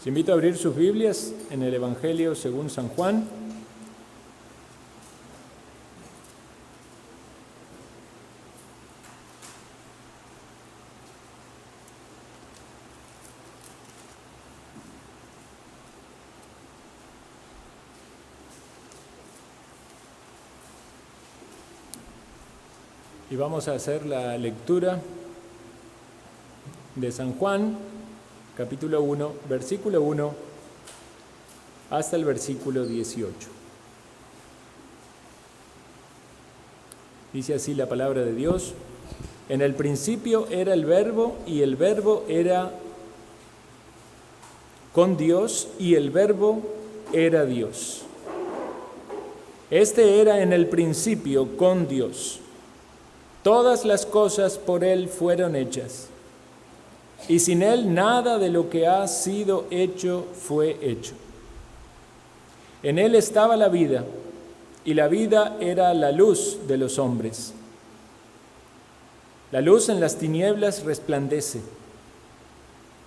Les invito a abrir sus Biblias en el Evangelio según San Juan. Y vamos a hacer la lectura de San Juan, capítulo 1, versículo 1, hasta el versículo 18. Dice así la palabra de Dios: En el principio era el Verbo, y el Verbo era con Dios, y el Verbo era Dios. Este era en el principio con Dios. Todas las cosas por Él fueron hechas, y sin Él nada de lo que ha sido hecho fue hecho. En Él estaba la vida, y la vida era la luz de los hombres. La luz en las tinieblas resplandece,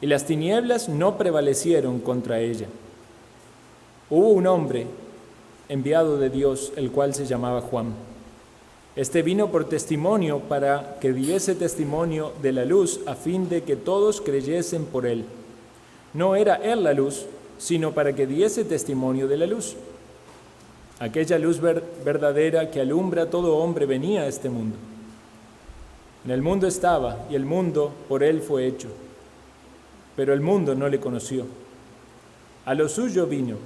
y las tinieblas no prevalecieron contra ella. Hubo un hombre enviado de Dios, el cual se llamaba Juan. Este vino por testimonio para que diese testimonio de la luz, a fin de que todos creyesen por él. No era él la luz, sino para que diese testimonio de la luz. Aquella luz verdadera que alumbra a todo hombre venía a este mundo. En el mundo estaba, y el mundo por él fue hecho, pero el mundo no le conoció. A lo suyo vino,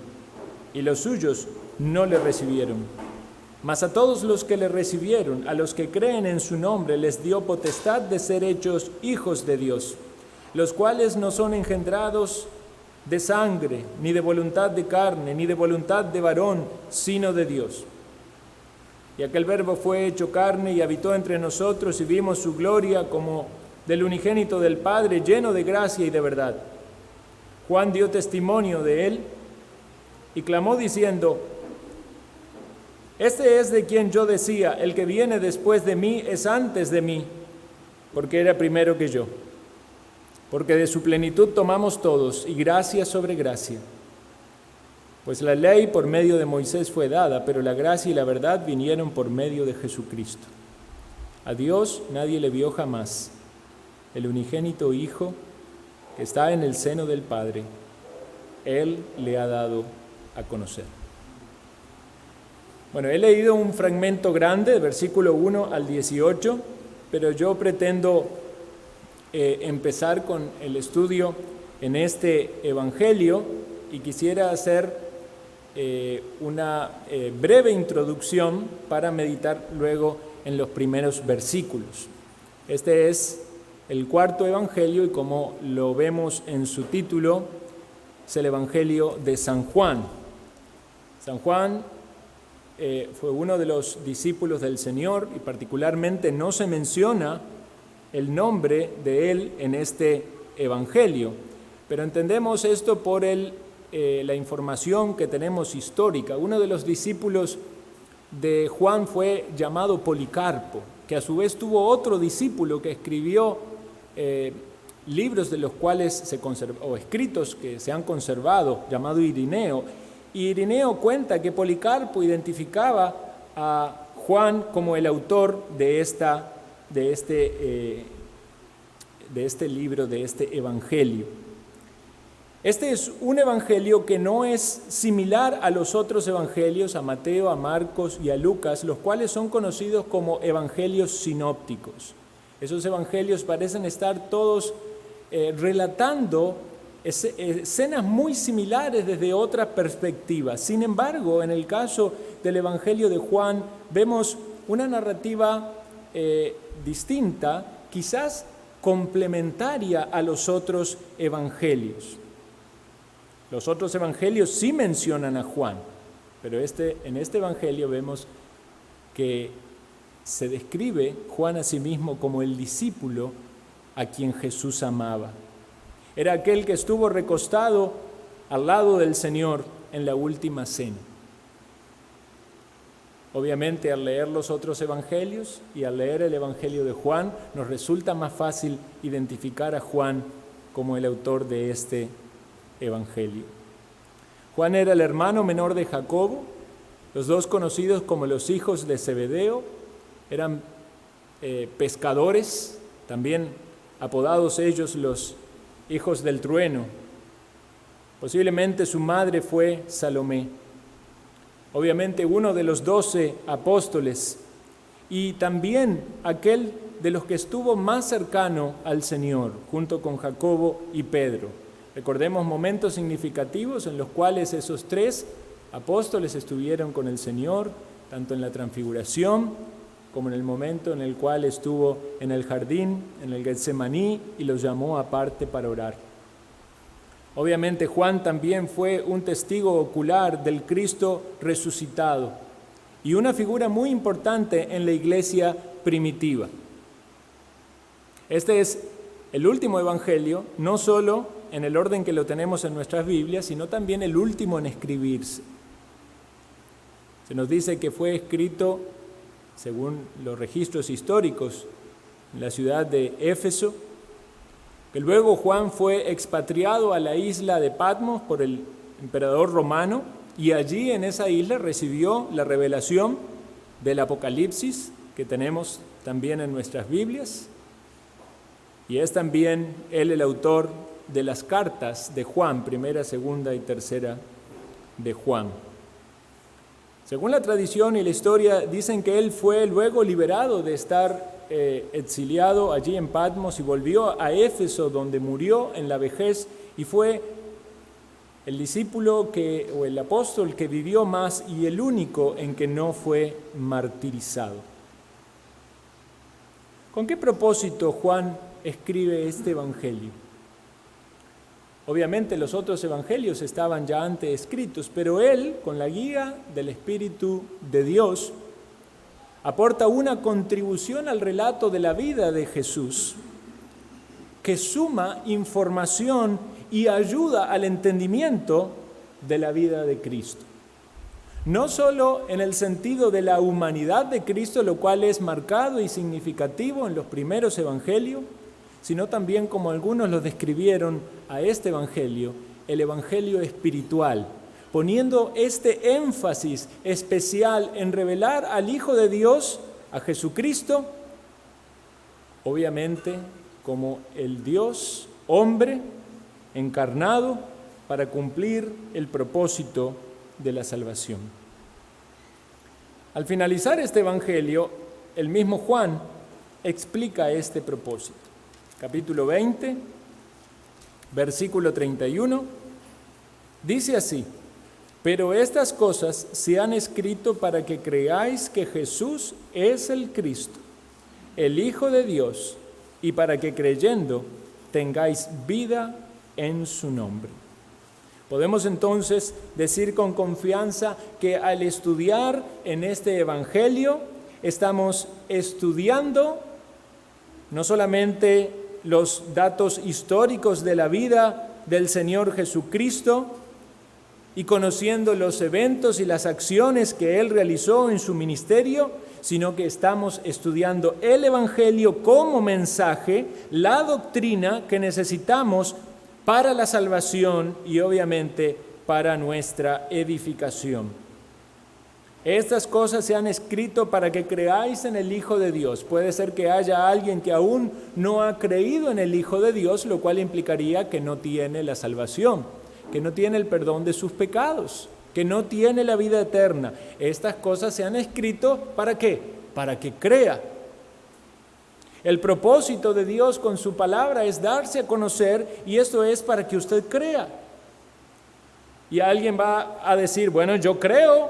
y los suyos no le recibieron. Mas a todos los que le recibieron, a los que creen en su nombre, les dio potestad de ser hechos hijos de Dios, los cuales no son engendrados de sangre, ni de voluntad de carne, ni de voluntad de varón, sino de Dios. Y aquel Verbo fue hecho carne y habitó entre nosotros, y vimos su gloria como del unigénito del Padre, lleno de gracia y de verdad. Juan dio testimonio de él y clamó diciendo: Este es de quien yo decía, el que viene después de mí es antes de mí, porque era primero que yo. Porque de su plenitud tomamos todos, y gracia sobre gracia. Pues la ley por medio de Moisés fue dada, pero la gracia y la verdad vinieron por medio de Jesucristo. A Dios nadie le vio jamás. El unigénito Hijo, que está en el seno del Padre, Él le ha dado a conocer. Bueno, he leído un fragmento grande, de versículo 1 al 18, pero yo pretendo empezar con el estudio en este evangelio y quisiera hacer una breve introducción para meditar luego en los primeros versículos. Este es el cuarto evangelio y, como lo vemos en su título, es el evangelio de San Juan. San Juan fue uno de los discípulos del Señor, y particularmente no se menciona el nombre de él en este evangelio, pero entendemos esto por la información que tenemos histórica. Uno de los discípulos de Juan fue llamado Policarpo, que a su vez tuvo otro discípulo que escribió libros de los cuales o escritos que se han conservado, llamado Irineo. Y Irineo cuenta que Policarpo identificaba a Juan como el autor de este libro, de este evangelio. Este es un evangelio que no es similar a los otros evangelios, a Mateo, a Marcos y a Lucas, los cuales son conocidos como evangelios sinópticos. Esos evangelios parecen estar todos relatando escenas muy similares desde otra perspectiva. Sin embargo, en el caso del Evangelio de Juan, vemos una narrativa distinta, quizás complementaria a los otros evangelios. Los otros evangelios sí mencionan a Juan, pero en este evangelio vemos que se describe Juan a sí mismo como el discípulo a quien Jesús amaba. Era aquel que estuvo recostado al lado del Señor en la última cena. Obviamente, al leer los otros evangelios y al leer el evangelio de Juan, nos resulta más fácil identificar a Juan como el autor de este evangelio. Juan era el hermano menor de Jacobo, los dos conocidos como los hijos de Zebedeo, eran pescadores, también apodados ellos los hijos del trueno. Posiblemente su madre fue Salomé. Obviamente uno de los 12 apóstoles y también aquel de los que estuvo más cercano al Señor, junto con Jacobo y Pedro. Recordemos momentos significativos en los cuales esos 3 apóstoles estuvieron con el Señor, tanto en la transfiguración como en el momento en el cual estuvo en el jardín, en el Getsemaní, y los llamó aparte para orar. Obviamente Juan también fue un testigo ocular del Cristo resucitado y una figura muy importante en la iglesia primitiva. Este es el último evangelio, no solo en el orden que lo tenemos en nuestras Biblias, sino también el último en escribirse. Se nos dice que fue escrito, según los registros históricos, en la ciudad de Éfeso, que luego Juan fue expatriado a la isla de Patmos por el emperador romano y allí en esa isla recibió la revelación del Apocalipsis que tenemos también en nuestras Biblias, y es también él el autor de las cartas de Juan, primera, segunda y tercera de Juan. Según la tradición y la historia, dicen que él fue luego liberado de estar exiliado allí en Patmos y volvió a Éfeso, donde murió en la vejez y fue el discípulo o el apóstol que vivió más y el único en que no fue martirizado. ¿Con qué propósito Juan escribe este evangelio? Obviamente los otros evangelios estaban ya antes escritos, pero él, con la guía del Espíritu de Dios, aporta una contribución al relato de la vida de Jesús que suma información y ayuda al entendimiento de la vida de Cristo. No solo en el sentido de la humanidad de Cristo, lo cual es marcado y significativo en los primeros evangelios, sino también, como algunos lo describieron a este evangelio, el evangelio espiritual, poniendo este énfasis especial en revelar al Hijo de Dios, a Jesucristo, obviamente como el Dios hombre encarnado para cumplir el propósito de la salvación. Al finalizar este evangelio, el mismo Juan explica este propósito. Capítulo 20, versículo 31, dice así: pero estas cosas se han escrito para que creáis que Jesús es el Cristo, el Hijo de Dios, y para que creyendo tengáis vida en su nombre. Podemos entonces decir con confianza que al estudiar en este evangelio estamos estudiando no solamente los datos históricos de la vida del Señor Jesucristo y conociendo los eventos y las acciones que Él realizó en su ministerio, sino que estamos estudiando el Evangelio como mensaje, la doctrina que necesitamos para la salvación y obviamente para nuestra edificación. Estas cosas se han escrito para que creáis en el Hijo de Dios. Puede ser que haya alguien que aún no ha creído en el Hijo de Dios, lo cual implicaría que no tiene la salvación, que no tiene el perdón de sus pecados, que no tiene la vida eterna. Estas cosas se han escrito ¿para qué? Para que crea. El propósito de Dios con su palabra es darse a conocer, y esto es para que usted crea. Y alguien va a decir, bueno, yo creo,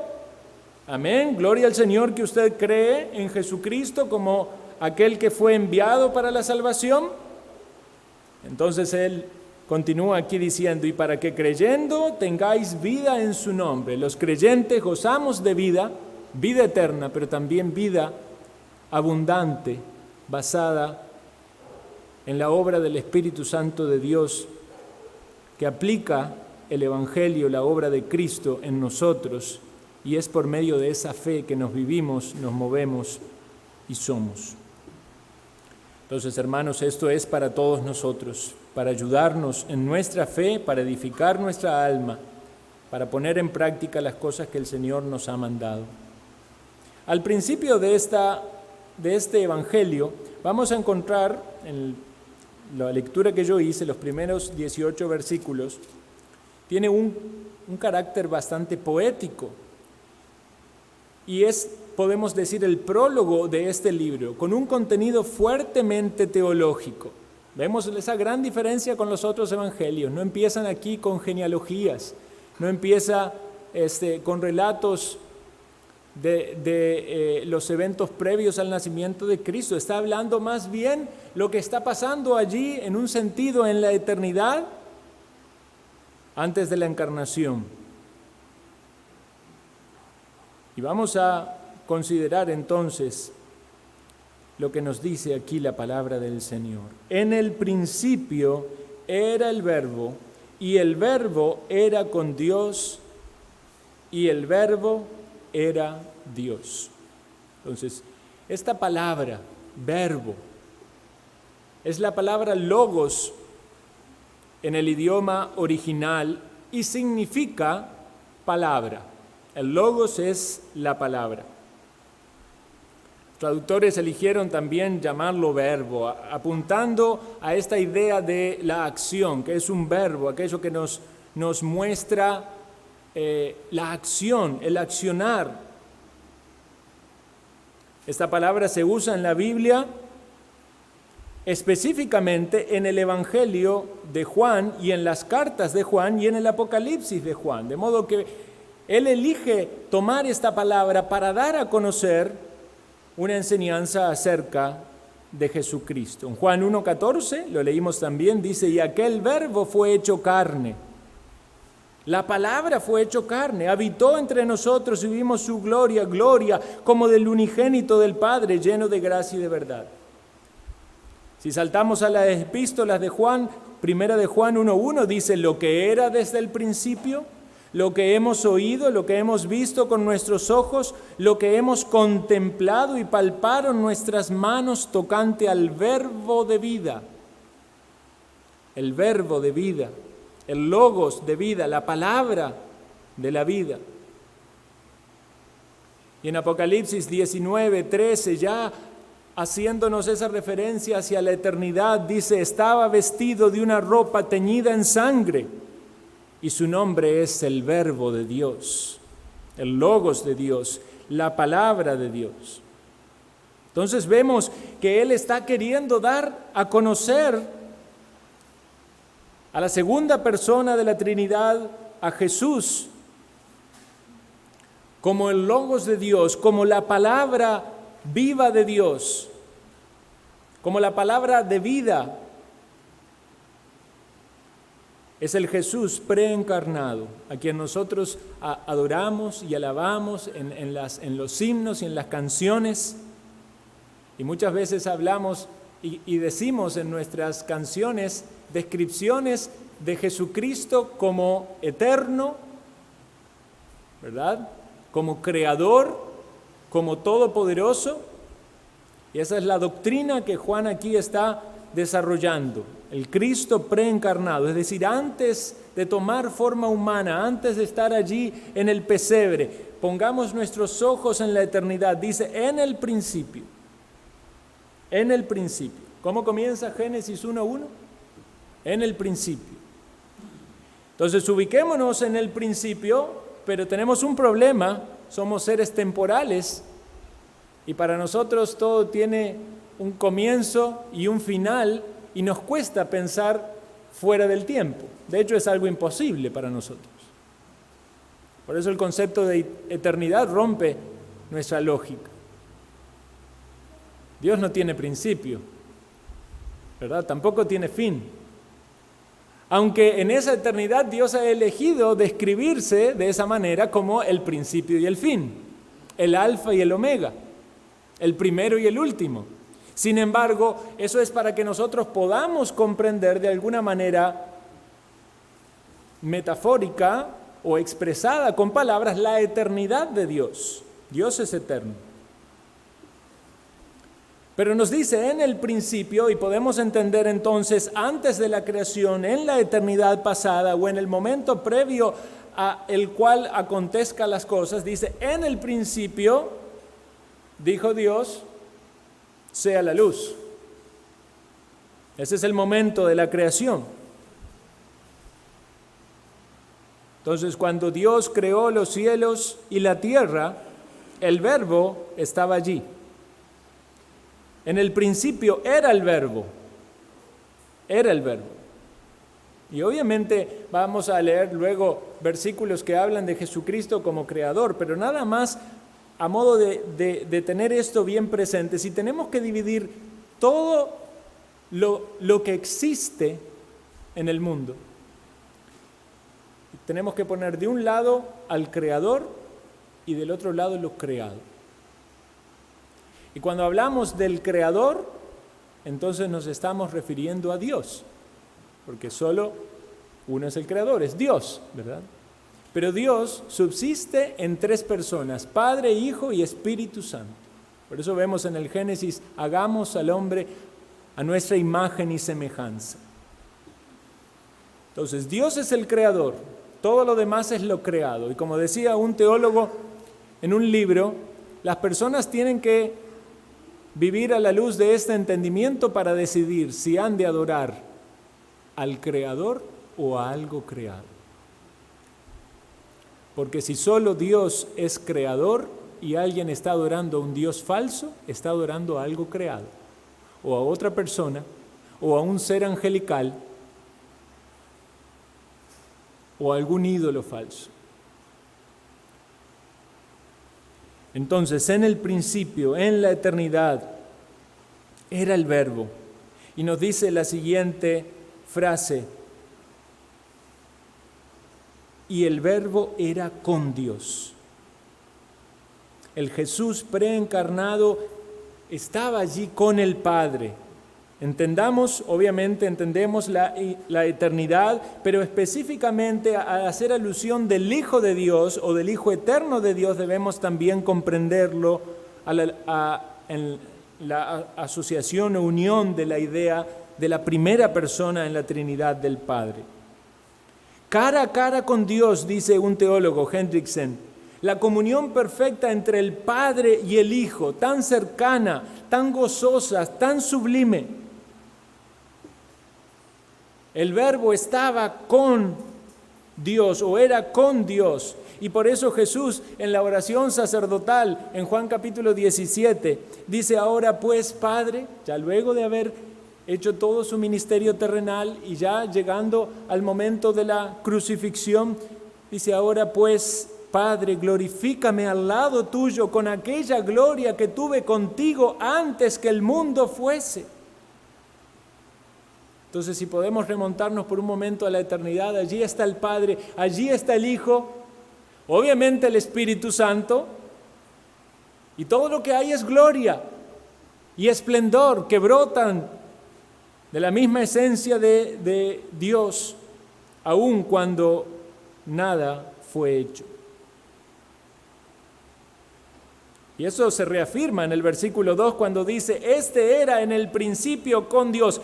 amén, gloria al Señor que usted cree en Jesucristo como aquel que fue enviado para la salvación. Entonces él continúa aquí diciendo, y para que creyendo tengáis vida en su nombre. Los creyentes gozamos de vida eterna, pero también vida abundante, basada en la obra del Espíritu Santo de Dios, que aplica el Evangelio, la obra de Cristo en nosotros, y es por medio de esa fe que nos vivimos, nos movemos y somos. Entonces, hermanos, esto es para todos nosotros, para ayudarnos en nuestra fe, para edificar nuestra alma, para poner en práctica las cosas que el Señor nos ha mandado. Al principio de este Evangelio vamos a encontrar, en la lectura que yo hice, los primeros 18 versículos, tiene un carácter bastante poético y es, podemos decir, el prólogo de este libro, con un contenido fuertemente teológico. Vemos esa gran diferencia con los otros evangelios. No empiezan aquí con genealogías, no empieza con relatos de los eventos previos al nacimiento de Cristo. Está hablando más bien lo que está pasando allí en un sentido en la eternidad antes de la encarnación. Y vamos a considerar entonces lo que nos dice aquí la palabra del Señor. En el principio era el Verbo, y el Verbo era con Dios, y el Verbo era Dios. Entonces, esta palabra, verbo, es la palabra logos en el idioma original y significa palabra. El logos es la palabra. Traductores eligieron también llamarlo verbo, apuntando a esta idea de la acción, que es un verbo, aquello que nos muestra la acción, el accionar. Esta palabra se usa en la Biblia específicamente en el Evangelio de Juan y en las cartas de Juan y en el Apocalipsis de Juan, de modo que él elige tomar esta palabra para dar a conocer una enseñanza acerca de Jesucristo. En Juan 1:14, lo leímos también, dice: y aquel verbo fue hecho carne. La palabra fue hecho carne, habitó entre nosotros y vimos su gloria, gloria como del unigénito del Padre, lleno de gracia y de verdad. Si saltamos a las epístolas de Juan, primera de Juan 1:1 dice: lo que era desde el principio, lo que hemos oído, lo que hemos visto con nuestros ojos, lo que hemos contemplado y palparon nuestras manos tocante al verbo de vida. El verbo de vida, el logos de vida, la palabra de la vida. Y en Apocalipsis 19:13, ya haciéndonos esa referencia hacia la eternidad, dice: estaba vestido de una ropa teñida en sangre, y su nombre es el Verbo de Dios, el Logos de Dios, la palabra de Dios. Entonces vemos que Él está queriendo dar a conocer a la segunda persona de la Trinidad, a Jesús, como el Logos de Dios, como la palabra viva de Dios, como la palabra de vida. Es el Jesús preencarnado, a quien nosotros adoramos y alabamos en los himnos y en las canciones. Y muchas veces hablamos y decimos en nuestras canciones descripciones de Jesucristo como eterno, ¿verdad? Como creador, como todopoderoso. Y esa es la doctrina que Juan aquí está desarrollando. El Cristo preencarnado, es decir, antes de tomar forma humana, antes de estar allí en el pesebre, pongamos nuestros ojos en la eternidad. Dice: en el principio. En el principio. ¿Cómo comienza Génesis 1:1? En el principio. Entonces ubiquémonos en el principio, pero tenemos un problema. Somos seres temporales y para nosotros todo tiene un comienzo y un final, y nos cuesta pensar fuera del tiempo. De hecho, es algo imposible para nosotros. Por eso el concepto de eternidad rompe nuestra lógica. Dios no tiene principio, ¿verdad? Tampoco tiene fin. Aunque en esa eternidad Dios ha elegido describirse de esa manera como el principio y el fin, el alfa y el omega, el primero y el último. Sin embargo, eso es para que nosotros podamos comprender de alguna manera metafórica o expresada con palabras la eternidad de Dios. Dios es eterno. Pero nos dice en el principio, y podemos entender entonces antes de la creación, en la eternidad pasada o en el momento previo a el cual acontezcan las cosas, dice, en el principio, dijo Dios, sea la luz. Ese es el momento de la creación. Entonces, cuando Dios creó los cielos y la tierra, el Verbo estaba allí. En el principio era el Verbo. Era el Verbo. Y obviamente vamos a leer luego versículos que hablan de Jesucristo como creador, pero nada más a modo de tener esto bien presente. Si tenemos que dividir todo lo que existe en el mundo, tenemos que poner de un lado al creador y del otro lado lo creado. Y cuando hablamos del creador, entonces nos estamos refiriendo a Dios, porque solo uno es el creador, es Dios, ¿verdad? Pero Dios subsiste en tres personas, Padre, Hijo y Espíritu Santo. Por eso vemos en el Génesis, hagamos al hombre a nuestra imagen y semejanza. Entonces, Dios es el creador, todo lo demás es lo creado. Y como decía un teólogo en un libro, las personas tienen que vivir a la luz de este entendimiento para decidir si han de adorar al creador o a algo creado. Porque si solo Dios es creador y alguien está adorando a un Dios falso, está adorando a algo creado, o a otra persona, o a un ser angelical, o a algún ídolo falso. Entonces, en el principio, en la eternidad, era el Verbo. Y nos dice la siguiente frase: y el Verbo era con Dios. El Jesús preencarnado estaba allí con el Padre. Entendemos la eternidad, pero específicamente al hacer alusión del Hijo de Dios o del Hijo eterno de Dios, debemos también comprenderlo en la asociación o unión de la idea de la primera persona en la Trinidad del Padre. Cara a cara con Dios, dice un teólogo, Hendriksen, la comunión perfecta entre el Padre y el Hijo, tan cercana, tan gozosa, tan sublime. El Verbo estaba con Dios o era con Dios. Y por eso Jesús en la oración sacerdotal en Juan capítulo 17 dice: ahora pues, Padre, ya luego de haber hecho todo su ministerio terrenal y ya llegando al momento de la crucifixión, dice: ahora pues, Padre, glorifícame al lado tuyo con aquella gloria que tuve contigo antes que el mundo fuese. Entonces, si podemos remontarnos por un momento a la eternidad, allí está el Padre, allí está el Hijo, obviamente el Espíritu Santo, y todo lo que hay es gloria y esplendor que brotan de la misma esencia de Dios, aun cuando nada fue hecho. Y eso se reafirma en el versículo 2 cuando dice: este era en el principio con Dios.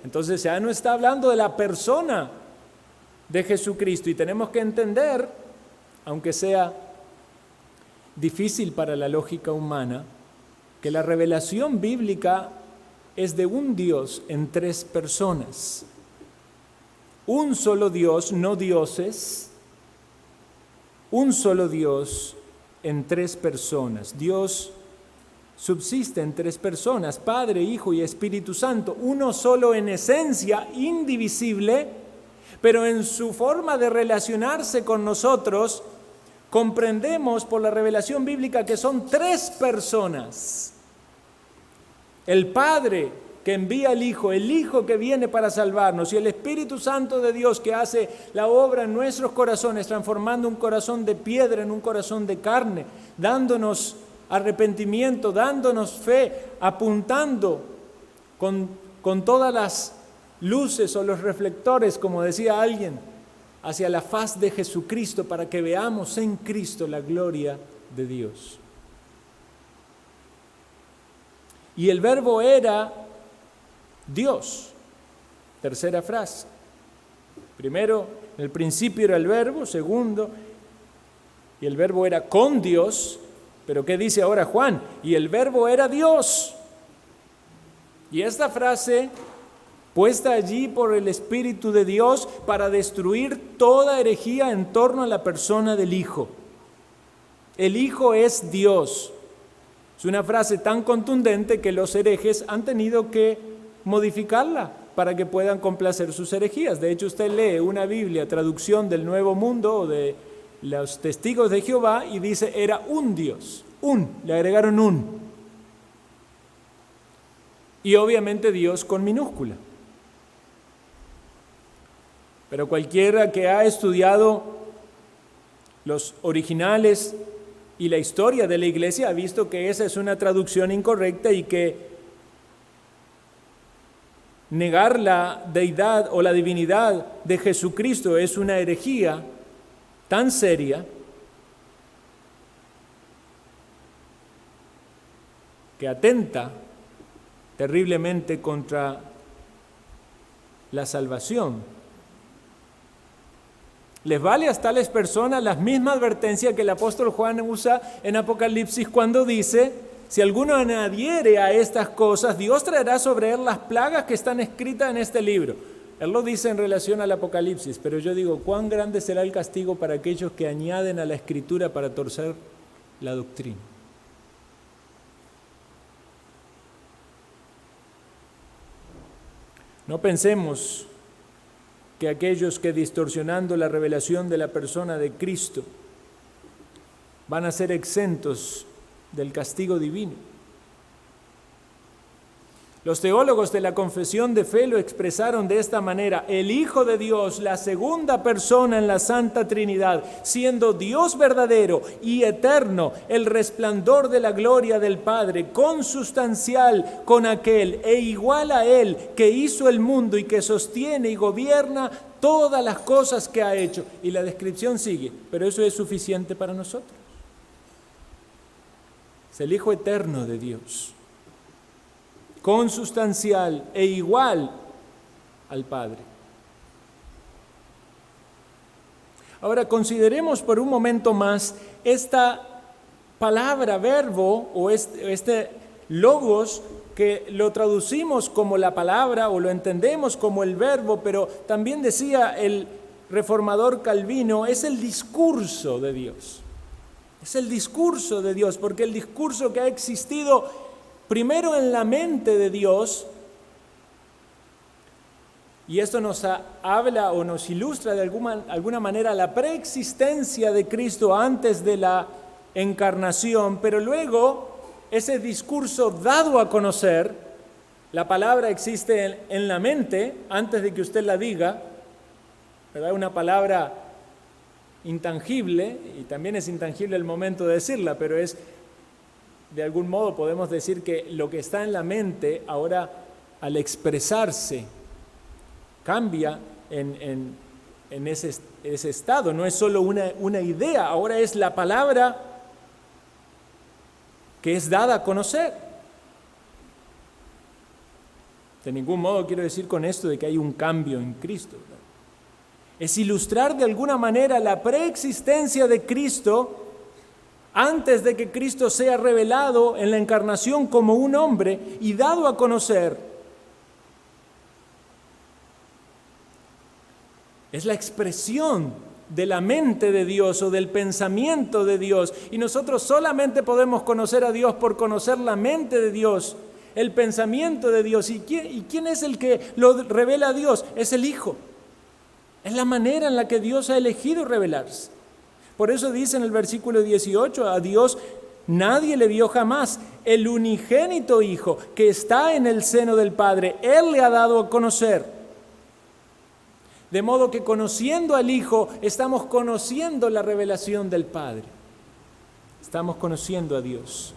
Entonces ya no está hablando de la persona de Jesucristo, y tenemos que entender, aunque sea difícil para la lógica humana, que la revelación bíblica es de un Dios en tres personas. Un solo Dios, no dioses, un solo Dios en tres personas. Dios subsiste en tres personas: Padre, Hijo y Espíritu Santo, uno solo en esencia, indivisible, pero en su forma de relacionarse con nosotros, comprendemos por la revelación bíblica que son tres personas. El Padre que envía al Hijo, el Hijo que viene para salvarnos, y el Espíritu Santo de Dios que hace la obra en nuestros corazones, transformando un corazón de piedra en un corazón de carne, dándonos arrepentimiento, dándonos fe, apuntando con todas las luces o los reflectores, como decía alguien, hacia la faz de Jesucristo, para que veamos en Cristo la gloria de Dios. y el verbo era Dios. Tercera frase. Primero, en el principio era el verbo. Segundo, y el verbo era con Dios. Pero ¿qué dice ahora Juan? Y el verbo era Dios. Y esta frase, puesta allí por el Espíritu de Dios para destruir toda herejía en torno a la persona del Hijo. El Hijo es Dios. Es una frase tan contundente que los herejes han tenido que modificarla para que puedan complacer sus herejías. De hecho, usted lee una Biblia, traducción del Nuevo Mundo o de los Testigos de Jehová, y dice, era un Dios, le agregaron un. Y obviamente Dios con minúscula. Pero cualquiera que ha estudiado los originales y la historia de la iglesia ha visto que esa es una traducción incorrecta y que negar la deidad o la divinidad de Jesucristo es una herejía tan seria que atenta terriblemente contra la salvación. Les vale a tales personas la misma advertencia que el apóstol Juan usa en Apocalipsis cuando dice: si alguno añadiere a estas cosas, Dios traerá sobre él las plagas que están escritas en este libro. Él lo dice en relación al Apocalipsis, pero yo digo, ¿cuán grande será el castigo para aquellos que añaden a la Escritura para torcer la doctrina? No pensemos que aquellos que distorsionando la revelación de la persona de Cristo van a ser exentos del castigo divino. Los teólogos de la confesión de fe lo expresaron de esta manera: el Hijo de Dios, la segunda persona en la Santa Trinidad, siendo Dios verdadero y eterno, el resplandor de la gloria del Padre, consustancial con aquel e igual a Él, que hizo el mundo y que sostiene y gobierna todas las cosas que ha hecho. Y la descripción sigue, pero eso es suficiente para nosotros. Es el Hijo eterno de Dios, consustancial e igual al Padre. Ahora consideremos por un momento más esta palabra verbo o este logos, que lo traducimos como la palabra o lo entendemos como el verbo, pero también decía el reformador Calvino, es el discurso de Dios. Es el discurso de Dios, porque el discurso que ha existido primero en la mente de Dios, y esto nos habla o nos ilustra de alguna manera la preexistencia de Cristo antes de la encarnación, pero luego ese discurso dado a conocer, la palabra existe en la mente antes de que usted la diga, ¿verdad? Una palabra intangible, y también es intangible el momento de decirla, pero es, de algún modo podemos decir que lo que está en la mente ahora al expresarse cambia en ese estado. No es solo una idea, ahora es la palabra que es dada a conocer. De ningún modo quiero decir con esto de que hay un cambio en Cristo, ¿verdad? Es ilustrar de alguna manera la preexistencia de Cristo antes de que Cristo sea revelado en la encarnación como un hombre y dado a conocer. Es la expresión de la mente de Dios o del pensamiento de Dios. Y nosotros solamente podemos conocer a Dios por conocer la mente de Dios, el pensamiento de Dios. ¿Y quién es el que lo revela a Dios? Es el Hijo. Es la manera en la que Dios ha elegido revelarse. Por eso dice en el versículo 18, a Dios nadie le vio jamás. El unigénito Hijo que está en el seno del Padre, Él le ha dado a conocer. De modo que conociendo al Hijo, estamos conociendo la revelación del Padre. Estamos conociendo a Dios.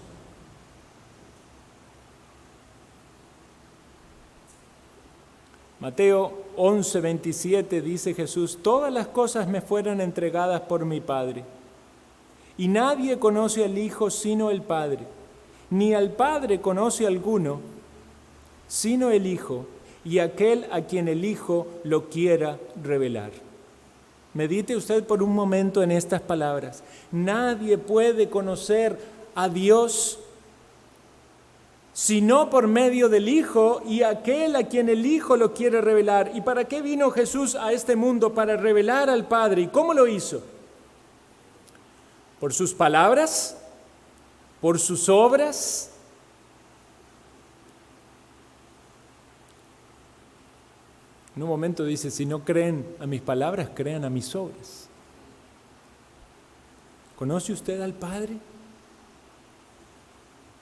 Mateo 11:27 dice Jesús: todas las cosas me fueron entregadas por mi Padre, y nadie conoce al Hijo sino el Padre, Ni al Padre conoce alguno, sino el Hijo, y aquel a quien el Hijo lo quiera revelar. Medite usted por un momento en estas palabras. Nadie puede conocer a Dios sino por medio del Hijo y aquel a quien el Hijo lo quiere revelar. ¿Y para qué vino Jesús a este mundo? Para revelar al Padre. ¿Y cómo lo hizo? ¿Por sus palabras? ¿Por sus obras? En un momento dice, si no creen a mis palabras, crean a mis obras. ¿Conoce usted al Padre?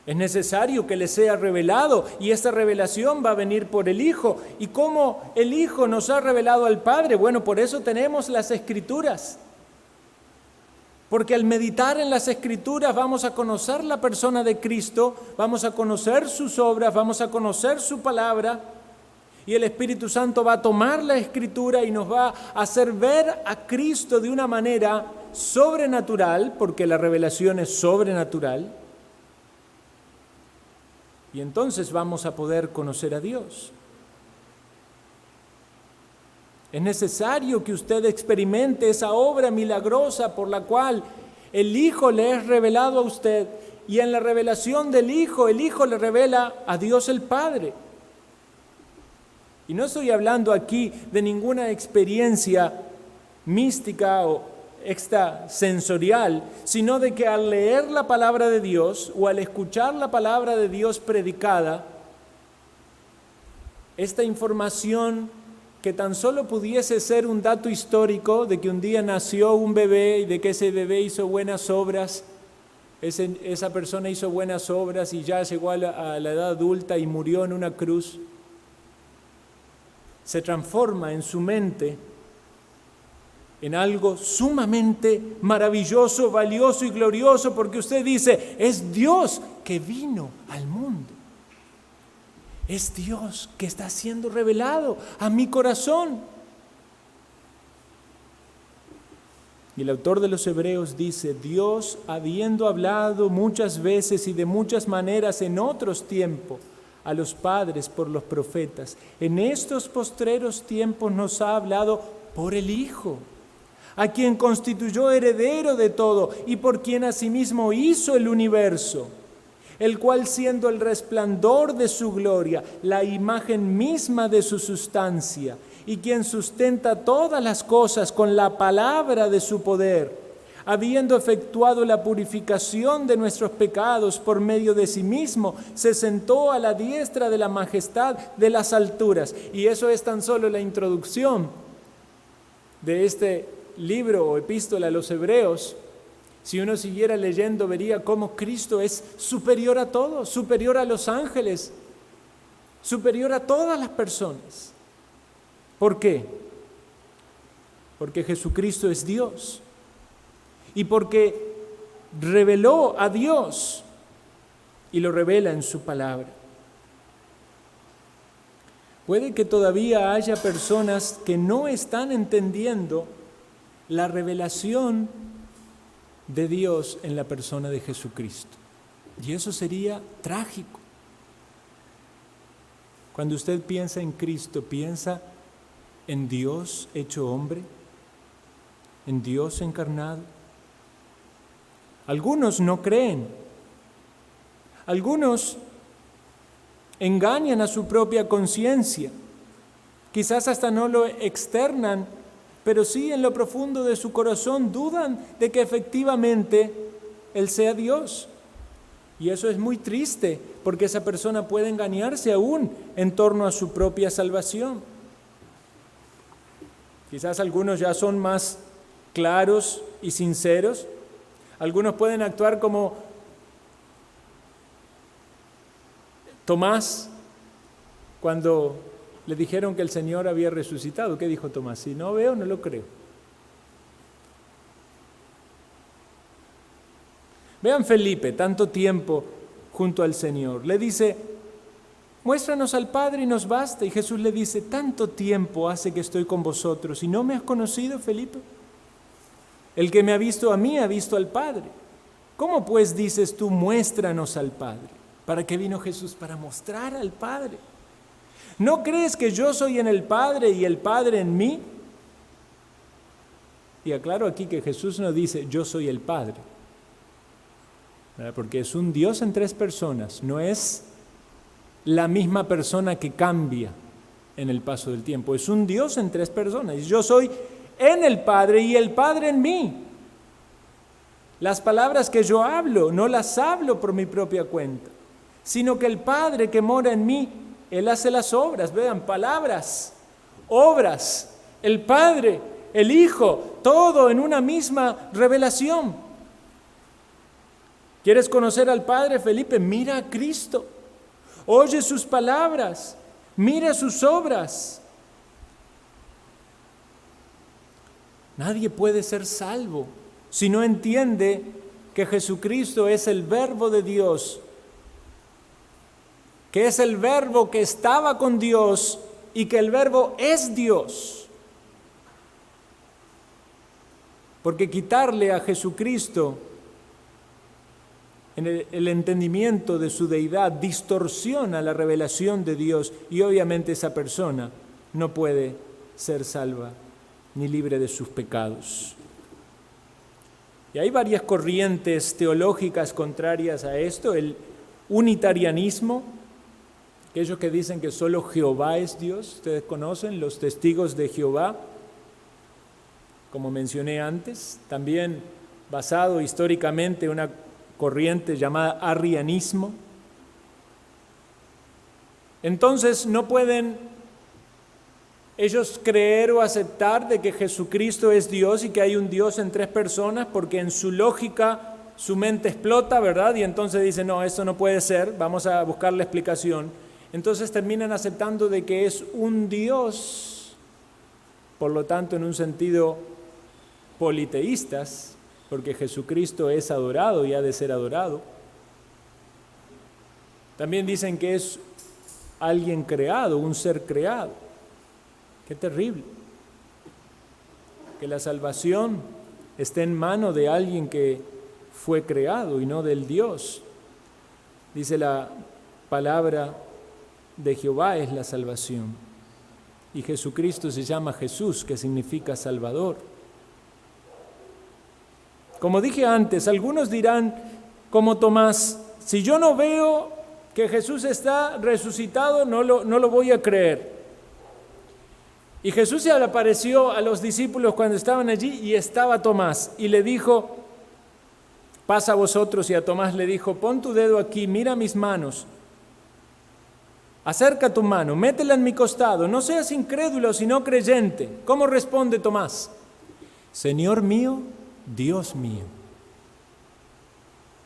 Es necesario que le sea revelado y esta revelación va a venir por el Hijo. ¿Y cómo el Hijo nos ha revelado al Padre? Bueno, por eso tenemos las Escrituras. Porque al meditar en las Escrituras vamos a conocer la persona de Cristo, vamos a conocer sus obras, vamos a conocer su palabra y el Espíritu Santo va a tomar la Escritura y nos va a hacer ver a Cristo de una manera sobrenatural, porque la revelación es sobrenatural. Y entonces vamos a poder conocer a Dios. Es necesario que usted experimente esa obra milagrosa por la cual el Hijo le es revelado a usted. Y en la revelación del Hijo, el Hijo le revela a Dios el Padre. Y no estoy hablando aquí de ninguna experiencia mística o extrasensorial, sino de que al leer la palabra de Dios o al escuchar la palabra de Dios predicada, esta información que tan solo pudiese ser un dato histórico de que un día nació un bebé y de que ese bebé hizo buenas obras, esa persona hizo buenas obras y ya llegó a la edad adulta y murió en una cruz, se transforma en su mente en algo sumamente maravilloso, valioso y glorioso, porque usted dice, es Dios que vino al mundo. Es Dios que está siendo revelado a mi corazón. Y el autor de los Hebreos dice, Dios, habiendo hablado muchas veces y de muchas maneras en otros tiempos a los padres por los profetas, en estos postreros tiempos nos ha hablado por el Hijo, a quien constituyó heredero de todo y por quien asimismo hizo el universo, el cual siendo el resplandor de su gloria, la imagen misma de su sustancia, y quien sustenta todas las cosas con la palabra de su poder, habiendo efectuado la purificación de nuestros pecados por medio de sí mismo, se sentó a la diestra de la majestad de las alturas. Y eso es tan solo la introducción de este libro o epístola a los Hebreos. Si uno siguiera leyendo, vería cómo Cristo es superior a todo, superior a los ángeles, superior a todas las personas. ¿Por qué? Porque Jesucristo es Dios y porque reveló a Dios y lo revela en su palabra. Puede que todavía haya personas que no están entendiendo la revelación de Dios en la persona de Jesucristo. Y eso sería trágico. Cuando usted piensa en Cristo, piensa en Dios hecho hombre, en Dios encarnado. Algunos no creen. Algunos engañan a su propia conciencia. Quizás hasta no lo externan, pero sí en lo profundo de su corazón dudan de que efectivamente Él sea Dios. Y eso es muy triste, porque esa persona puede engañarse aún en torno a su propia salvación. Quizás algunos ya son más claros y sinceros. Algunos pueden actuar como Tomás cuando le dijeron que el Señor había resucitado. ¿Qué dijo Tomás? Si no veo, no lo creo. Vean Felipe, tanto tiempo junto al Señor. Le dice, muéstranos al Padre y nos basta. Y Jesús le dice, tanto tiempo hace que estoy con vosotros y no me has conocido, Felipe. El que me ha visto a mí ha visto al Padre. ¿Cómo pues dices tú, muéstranos al Padre? ¿Para qué vino Jesús? Para mostrar al Padre. ¿No crees que yo soy en el Padre y el Padre en mí? Y aclaro aquí que Jesús no dice, yo soy el Padre, ¿verdad? Porque es un Dios en tres personas, no es la misma persona que cambia en el paso del tiempo. Es un Dios en tres personas. Yo soy en el Padre y el Padre en mí. Las palabras que yo hablo, no las hablo por mi propia cuenta, sino que el Padre que mora en mí, Él hace las obras. Vean, palabras, obras, el Padre, el Hijo, todo en una misma revelación. ¿Quieres conocer al Padre, Felipe? Mira a Cristo. Oye sus palabras, mira sus obras. Nadie puede ser salvo si no entiende que Jesucristo es el Verbo de Dios, que es el Verbo que estaba con Dios y que el Verbo es Dios. Porque quitarle a Jesucristo en el entendimiento de su deidad distorsiona la revelación de Dios y obviamente esa persona no puede ser salva ni libre de sus pecados. Y hay varias corrientes teológicas contrarias a esto. El unitarianismo, aquellos que dicen que solo Jehová es Dios, ustedes conocen, los testigos de Jehová, como mencioné antes, también basado históricamente en una corriente llamada arrianismo. Entonces no pueden ellos creer o aceptar de que Jesucristo es Dios y que hay un Dios en tres personas, porque en su lógica su mente explota, ¿verdad? Y entonces dicen, no, esto no puede ser, vamos a buscar la explicación. Entonces terminan aceptando de que es un Dios, por lo tanto en un sentido politeístas, porque Jesucristo es adorado y ha de ser adorado. También dicen que es alguien creado, un ser creado. Qué terrible. Que la salvación esté en manos de alguien que fue creado y no del Dios. Dice la palabra de Jehová es la salvación. Y Jesucristo se llama Jesús, que significa Salvador. Como dije antes, algunos dirán, como Tomás, si yo no veo que Jesús está resucitado, no lo voy a creer. Y Jesús se le apareció a los discípulos cuando estaban allí y estaba Tomás y le dijo, pasa a vosotros, y a Tomás le dijo, pon tu dedo aquí, mira mis manos, acerca tu mano, métela en mi costado, no seas incrédulo sino creyente. ¿Cómo responde Tomás? Señor mío, Dios mío.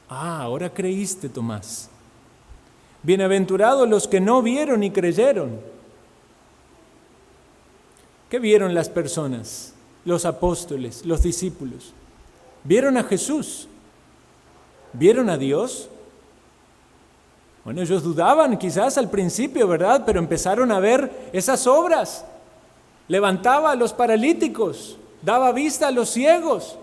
Ahora creíste, Tomás. Bienaventurados los que no vieron y creyeron. ¿Qué vieron las personas, los apóstoles, los discípulos? ¿Vieron a Jesús? ¿Vieron a Dios? Bueno, ellos dudaban quizás al principio, ¿verdad? Pero empezaron a ver esas obras. Levantaba a los paralíticos, daba vista a los ciegos,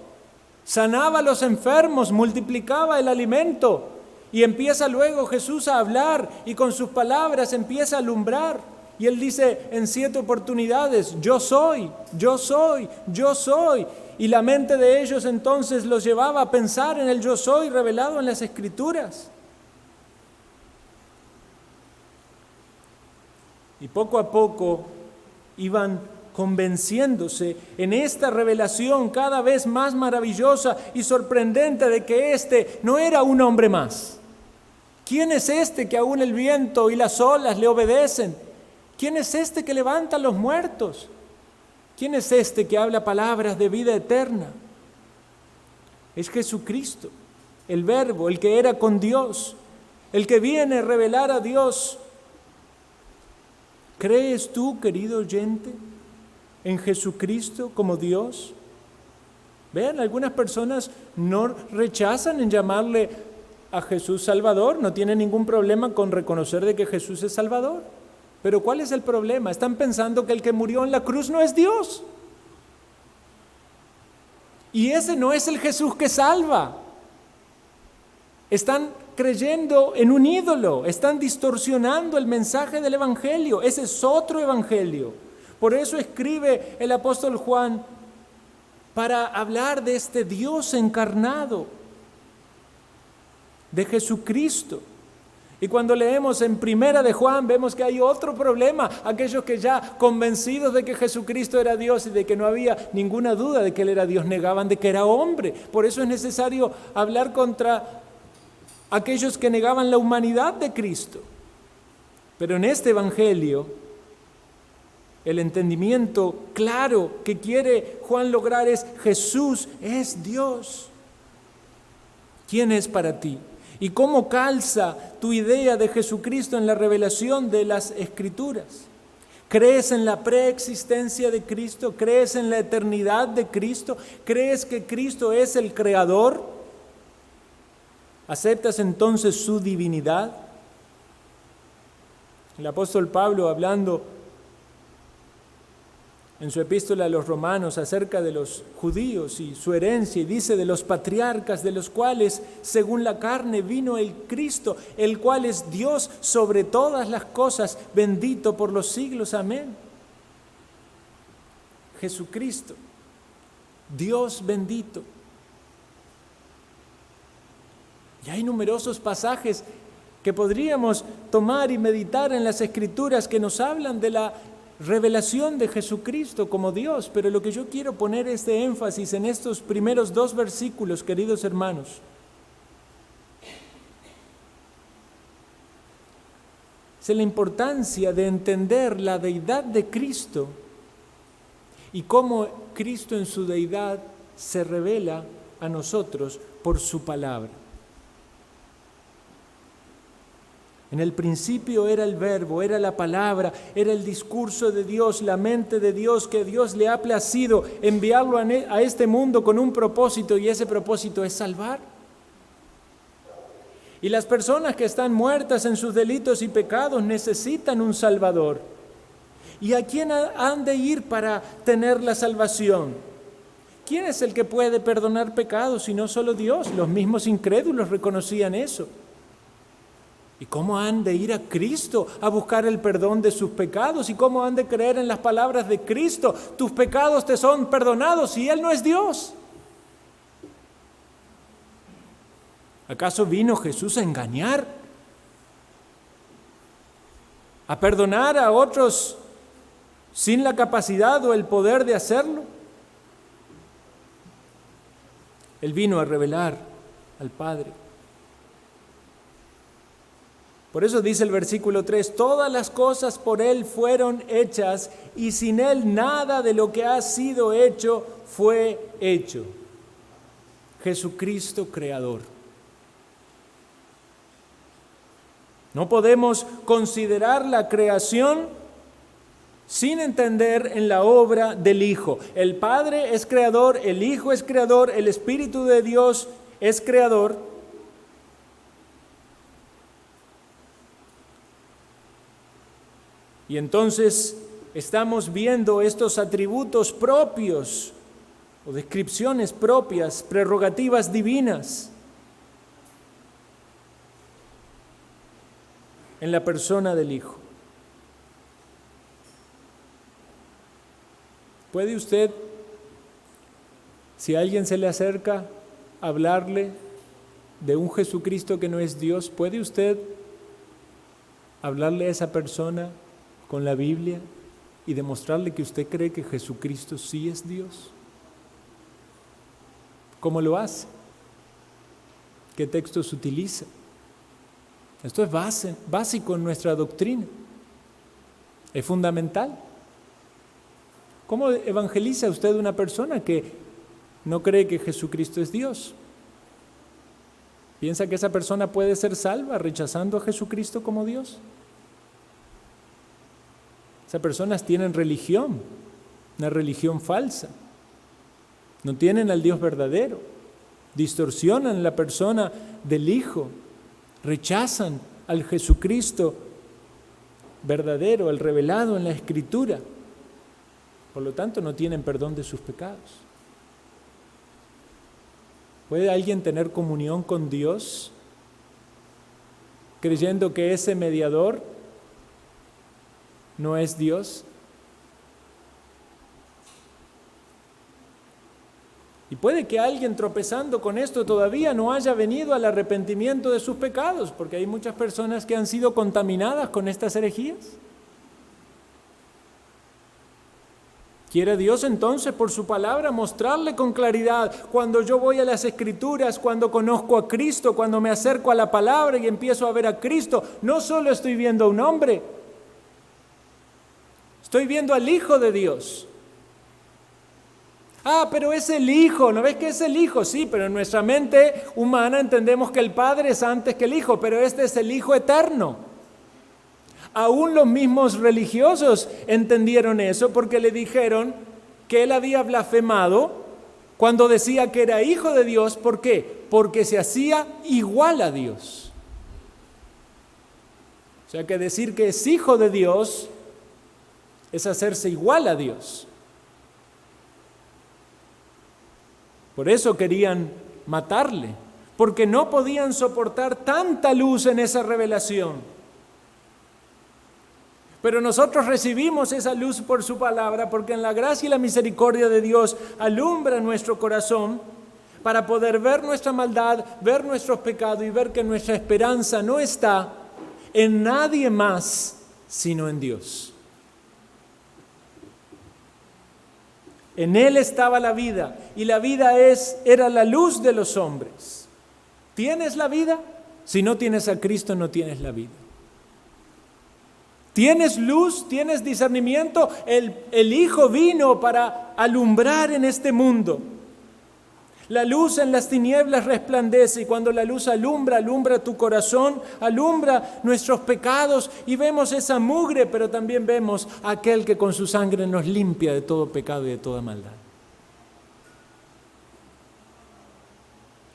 sanaba a los enfermos, multiplicaba el alimento. Y empieza luego Jesús a hablar y con sus palabras empieza a alumbrar. Y Él dice en 7 oportunidades, yo soy, yo soy, yo soy. Y la mente de ellos entonces los llevaba a pensar en el yo soy revelado en las Escrituras. Y poco a poco iban convenciéndose en esta revelación cada vez más maravillosa y sorprendente de que este no era un hombre más. ¿Quién es este que aún el viento y las olas le obedecen? ¿Quién es este que levanta a los muertos? ¿Quién es este que habla palabras de vida eterna? Es Jesucristo, el Verbo, el que era con Dios, el que viene a revelar a Dios. ¿Crees tú, querido oyente, en Jesucristo como Dios? Vean, algunas personas no rechazan en llamarle a Jesús Salvador, no tienen ningún problema con reconocer de que Jesús es Salvador. Pero ¿cuál es el problema? Están pensando que el que murió en la cruz no es Dios. Y ese no es el Jesús que salva. Están creyendo en un ídolo, están distorsionando el mensaje del Evangelio. Ese es otro Evangelio. Por eso escribe el apóstol Juan para hablar de este Dios encarnado, de Jesucristo. Y cuando leemos en Primera de Juan, vemos que hay otro problema. Aquellos que ya convencidos de que Jesucristo era Dios y de que no había ninguna duda de que Él era Dios, negaban de que era hombre. Por eso es necesario hablar contra aquellos que negaban la humanidad de Cristo. Pero en este Evangelio, el entendimiento claro que quiere Juan lograr es: Jesús es Dios. ¿Quién es para ti? ¿Y cómo calza tu idea de Jesucristo en la revelación de las Escrituras? ¿Crees en la preexistencia de Cristo? ¿Crees en la eternidad de Cristo? ¿Crees que Cristo es el Creador? ¿Aceptas entonces su divinidad? El apóstol Pablo, hablando en su epístola a los romanos acerca de los judíos y su herencia, y dice: de los patriarcas, de los cuales según la carne vino el Cristo, el cual es Dios sobre todas las cosas, bendito por los siglos. Amén. Jesucristo, Dios bendito. Y hay numerosos pasajes que podríamos tomar y meditar en las Escrituras que nos hablan de la revelación de Jesucristo como Dios, pero lo que yo quiero poner este énfasis en estos primeros 2 versículos, queridos hermanos, es la importancia de entender la deidad de Cristo y cómo Cristo en su deidad se revela a nosotros por su palabra. En el principio era el verbo, era la palabra, era el discurso de Dios, la mente de Dios, que Dios le ha placido enviarlo a este mundo con un propósito, y ese propósito es salvar. Y las personas que están muertas en sus delitos y pecados necesitan un Salvador. ¿Y a quién han de ir para tener la salvación? ¿Quién es el que puede perdonar pecados si no solo Dios? Los mismos incrédulos reconocían eso. ¿Y cómo han de ir a Cristo a buscar el perdón de sus pecados? ¿Y cómo han de creer en las palabras de Cristo? Tus pecados te son perdonados, y Él no es Dios. ¿Acaso vino Jesús a engañar? ¿A perdonar a otros sin la capacidad o el poder de hacerlo? Él vino a revelar al Padre. Por eso dice el versículo 3, todas las cosas por Él fueron hechas, y sin Él nada de lo que ha sido hecho fue hecho. Jesucristo creador. No podemos considerar la creación sin entender en la obra del Hijo. El Padre es creador, el Hijo es creador, el Espíritu de Dios es creador. Y entonces estamos viendo estos atributos propios o descripciones propias, prerrogativas divinas en la persona del Hijo. ¿Puede usted, si alguien se le acerca, hablarle de un Jesucristo que no es Dios? ¿Puede usted hablarle a esa persona con la Biblia y demostrarle que usted cree que Jesucristo sí es Dios? ¿Cómo lo hace? ¿Qué textos utiliza? Esto es básico en nuestra doctrina. Es fundamental. ¿Cómo evangeliza usted a una persona que no cree que Jesucristo es Dios? ¿Piensa que esa persona puede ser salva rechazando a Jesucristo como Dios? Esas personas tienen religión, una religión falsa. No tienen al Dios verdadero. Distorsionan la persona del Hijo. Rechazan al Jesucristo verdadero, el revelado en la Escritura. Por lo tanto, no tienen perdón de sus pecados. ¿Puede alguien tener comunión con Dios creyendo que ese mediador no es Dios. Y puede que alguien tropezando con esto todavía no haya venido al arrepentimiento de sus pecados, porque hay muchas personas que han sido contaminadas con estas herejías. ¿Quiere Dios entonces por su palabra mostrarle con claridad cuando yo voy a las Escrituras, cuando conozco a Cristo, cuando me acerco a la palabra y empiezo a ver a Cristo? No solo estoy viendo a un hombre, estoy viendo al Hijo de Dios. Pero es el Hijo, ¿no ves que es el Hijo? Sí, pero en nuestra mente humana entendemos que el Padre es antes que el Hijo, pero este es el Hijo eterno. Aún los mismos religiosos entendieron eso porque le dijeron que él había blasfemado cuando decía que era hijo de Dios. ¿Por qué? Porque se hacía igual a Dios. O sea que decir que es hijo de Dios es hacerse igual a Dios. Por eso querían matarle, porque no podían soportar tanta luz en esa revelación. Pero nosotros recibimos esa luz por su palabra, porque en la gracia y la misericordia de Dios alumbra nuestro corazón para poder ver nuestra maldad, ver nuestros pecados y ver que nuestra esperanza no está en nadie más, sino en Dios. En Él estaba la vida, y la vida era la luz de los hombres. ¿Tienes la vida? Si no tienes a Cristo, no tienes la vida. ¿Tienes luz? ¿Tienes discernimiento? El Hijo vino para alumbrar en este mundo. La luz en las tinieblas resplandece, y cuando la luz alumbra tu corazón, alumbra nuestros pecados, y vemos esa mugre, pero también vemos a aquel que con su sangre nos limpia de todo pecado y de toda maldad.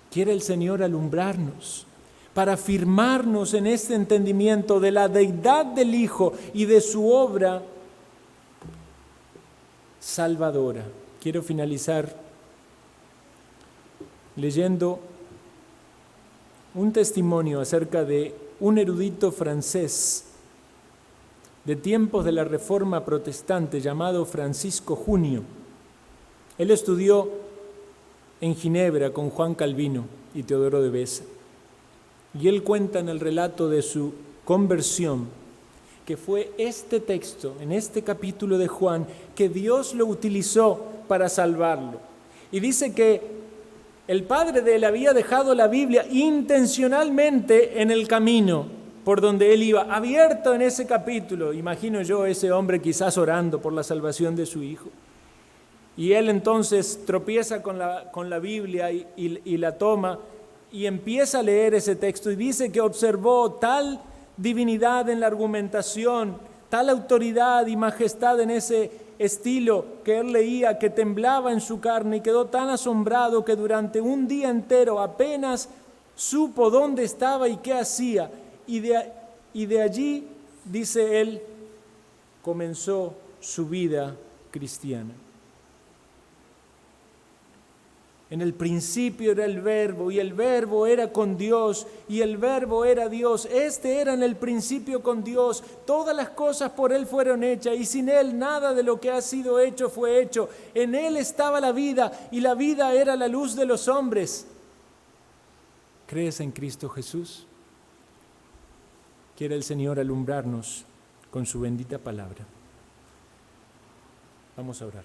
Quiere el Señor alumbrarnos para afirmarnos en este entendimiento de la deidad del Hijo y de su obra salvadora. Quiero finalizar leyendo un testimonio acerca de un erudito francés de tiempos de la Reforma Protestante llamado Francisco Junio. Él estudió en Ginebra con Juan Calvino y Teodoro de Beza. Y él cuenta en el relato de su conversión que fue este texto, en este capítulo de Juan, que Dios lo utilizó para salvarlo. Y dice que el padre de él había dejado la Biblia intencionalmente en el camino por donde él iba, abierto en ese capítulo. Imagino yo ese hombre quizás orando por la salvación de su hijo. Y él entonces tropieza con la Biblia y la toma y empieza a leer ese texto, y dice que observó tal divinidad en la argumentación, tal autoridad y majestad en ese estilo que él leía, que temblaba en su carne, y quedó tan asombrado que durante un día entero apenas supo dónde estaba y qué hacía. Y de allí, dice él, comenzó su vida cristiana. En el principio era el Verbo, y el Verbo era con Dios, y el Verbo era Dios. Este era en el principio con Dios. Todas las cosas por Él fueron hechas, y sin Él nada de lo que ha sido hecho fue hecho. En Él estaba la vida, y la vida era la luz de los hombres. ¿Crees en Cristo Jesús? Quiere el Señor alumbrarnos con su bendita palabra. Vamos a orar.